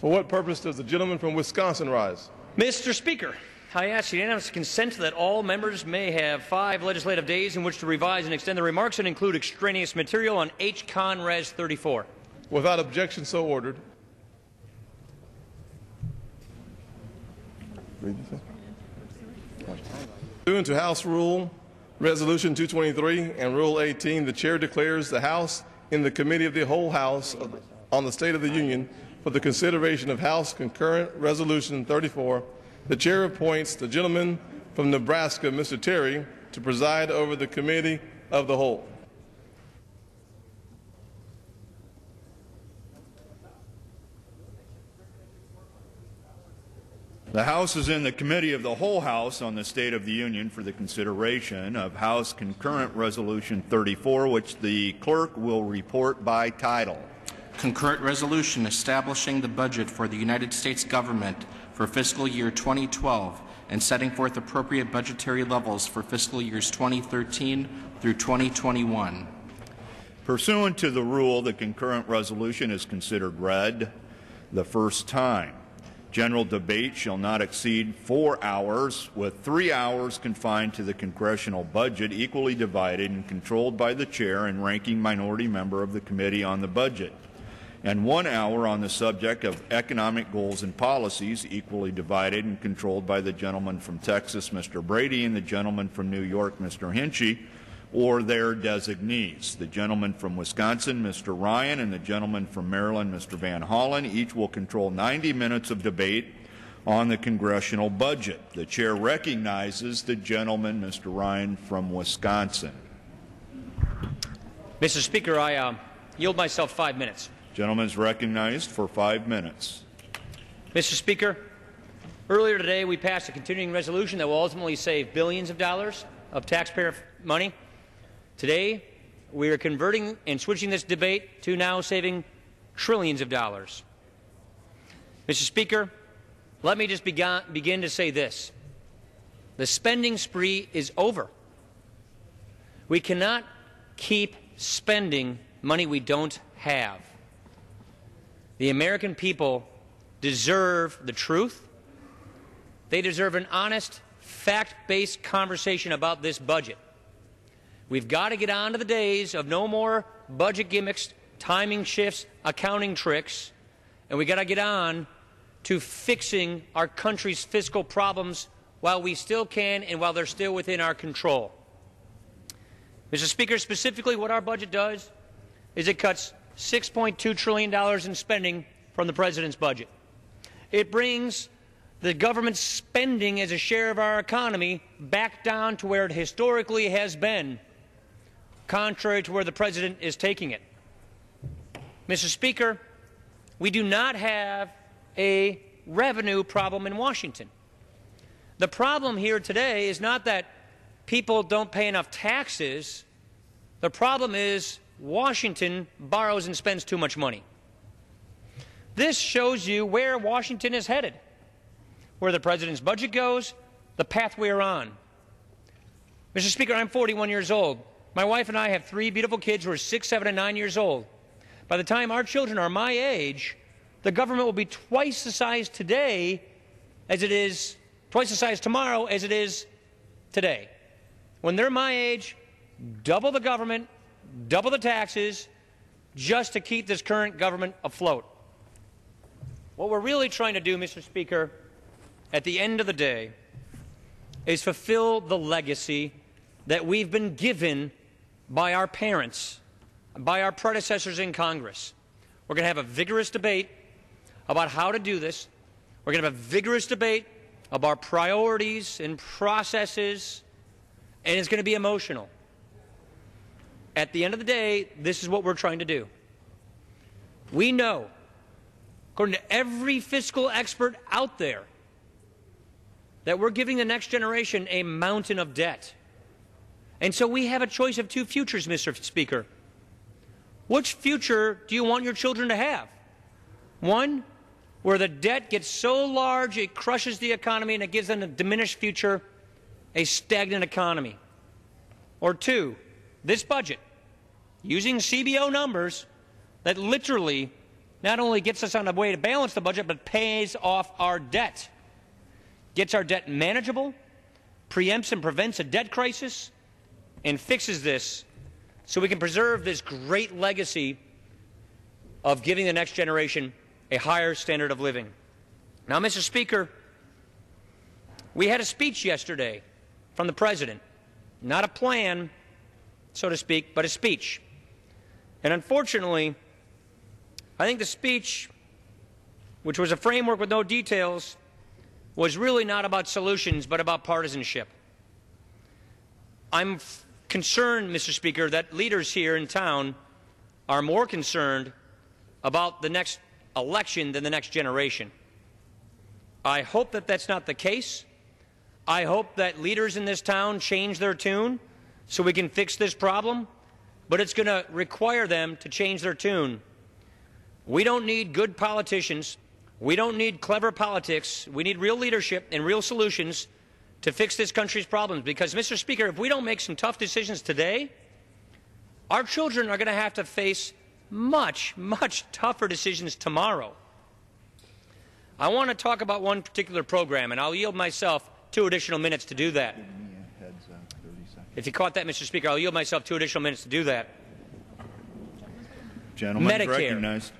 For what purpose does the gentleman from Wisconsin rise? Mr. Speaker, I ask unanimous consent that all members may have 5 legislative days in which to revise and extend their remarks and include extraneous material on H. Con. Res. 34. Without objection, so ordered. Pursuant to House Rule Resolution 223 and Rule 18, the Chair declares the House in the Committee of the Whole House on the State of the Union for the consideration of House Concurrent Resolution 34. The Chair appoints the gentleman from Nebraska, Mr. Terry, to preside over the Committee of the Whole. The House is in the Committee of the Whole House on the State of the Union for the consideration of House Concurrent Resolution 34, which the clerk will report by title. Concurrent Resolution establishing the budget for the United States government for fiscal year 2012 and setting forth appropriate budgetary levels for fiscal years 2013 through 2021. Pursuant to the rule, the concurrent resolution is considered read the first time. General debate shall not exceed 4 hours, with 3 hours confined to the congressional budget, equally divided and controlled by the chair and ranking minority member of the Committee on the Budget, and 1 hour on the subject of economic goals and policies, equally divided and controlled by the gentleman from Texas, Mr. Brady, and the gentleman from New York, Mr. Hinchey, or their designees. The gentleman from Wisconsin, Mr. Ryan, and the gentleman from Maryland, Mr. Van Hollen, each will control 90 minutes of debate on the congressional budget. The chair recognizes the gentleman, Mr. Ryan, from Wisconsin. Mr. Speaker, I yield myself 5 minutes. Gentleman is recognized for 5 minutes. Mr. Speaker, earlier today we passed a continuing resolution that will ultimately save billions of dollars of taxpayer money. Today, we are converting and switching this debate to now saving trillions of dollars. Mr. Speaker, let me just begin to say this. The spending spree is over. We cannot keep spending money we don't have. The American people deserve the truth. They deserve an honest, fact-based conversation about this budget. We've got to get on to the days of no more budget gimmicks, timing shifts, accounting tricks, and we've got to get on to fixing our country's fiscal problems while we still can and while they're still within our control. Mr. Speaker, specifically what our budget does is it cuts $6.2 trillion in spending from the President's budget. It brings the government's spending as a share of our economy back down to where it historically has been, contrary to where the President is taking it. Mr. Speaker, we do not have a revenue problem in Washington. The problem here today is not that people don't pay enough taxes. The problem is Washington borrows and spends too much money. This shows you where Washington is headed, where the President's budget goes, the path we are on. Mr. Speaker, I'm 41 years old. My wife and I have 3 beautiful kids who are 6, 7, and 9 years old. By the time our children are my age, the government will be twice the size today as it is, twice the size tomorrow as it is today. When they're my age, double the government, double the taxes, just to keep this current government afloat. What we're really trying to do, Mr. Speaker, at the end of the day, is fulfill the legacy that we've been given by our parents, by our predecessors in Congress. We're going to have a vigorous debate about how to do this. We're going to have a vigorous debate about priorities and processes, and it's going to be emotional. At the end of the day, this is what we're trying to do. We know, according to every fiscal expert out there, that we're giving the next generation a mountain of debt. And so we have a choice of 2 futures, Mr. Speaker. Which future do you want your children to have? One, where the debt gets so large it crushes the economy and it gives them a diminished future, a stagnant economy. Or 2, this budget, using CBO numbers, that literally not only gets us on the way to balance the budget, but pays off our debt, gets our debt manageable, preempts and prevents a debt crisis, and fixes this so we can preserve this great legacy of giving the next generation a higher standard of living. Now, Mr. Speaker, we had a speech yesterday from the President, not a plan, so to speak, but a speech. And unfortunately, I think the speech, which was a framework with no details, was really not about solutions, but about partisanship. I'm concerned, Mr. Speaker, that leaders here in town are more concerned about the next election than the next generation. I hope that that's not the case. I hope that leaders in this town change their tune so we can fix this problem, but it's going to require them to change their tune. We don't need good politicians. We don't need clever politics. We need real leadership and real solutions to fix this country's problems. Because, Mr. Speaker, if we don't make some tough decisions today, our children are going to have to face much, much tougher decisions tomorrow. I want to talk about one particular program, and I'll yield myself 2 additional minutes to do that. If you caught that, Mr. Speaker, I'll yield myself 2 additional minutes to do that. Gentleman Medicare. recognized.